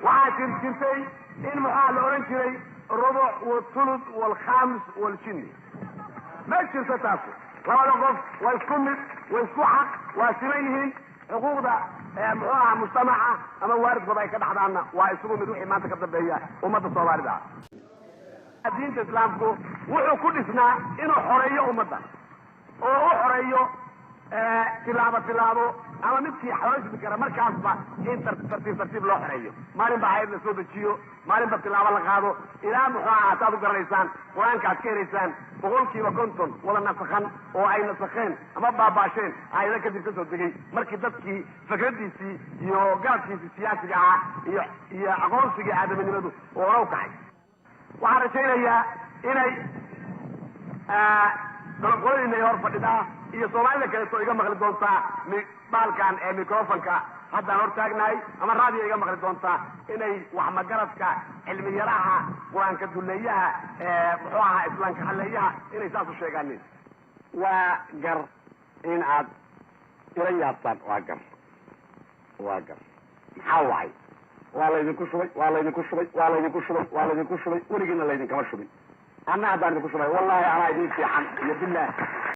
وعاتم كنتي إن محال أورنجري الربع والثلث والخامس والشني ما الشرطة تاسو لا نقف ويسكمت ويسكحك وسمينهن حقوق ده محوها مجتمعة أما وارد بضاي كده حدانا ويسكم بدوحي ما تكبت بهي وما تصوار ده الدين الإسلامكو وحو كل اسنا إنه حرية أمدا وحرية تلابه ama midkii xawaaji kara markaasba in tartiib loo xareeyo maalin baa hayr la soo dejiyo maalin baa tilaabo la qaado ilaa muxuu ahaataad u garanaysaan qur-aanka aad ka helaysaan 50% wada nasakhan oo ay nasakheen ama baabaasheen ayada kadib ka soo degay markii dadkii fikradiisii iyo gaabkiisii siyaasiga ahaa iyo aqoonsigii aadaminimadu oo u kacay waxaan rajaynayaa inay qolqolina hor fadhidaa iyo Soomaalida kale soo iga maqli doontaa baalkan ee microfonka hadda hor taagnaay ama raadiyo iga maqli doontaa inay wax magaradka cilmi yaraha quraanka duleeyaha muxuu ahaa islaamka xaleeyaha inay saas u sheegaan waa gar in aad ila yaabtaan waa gar maxaa wacay waa laydinku shubay weligina laydinkama shubin anna haddaan idinku shubay wallahi anaa idin fiican iyo billah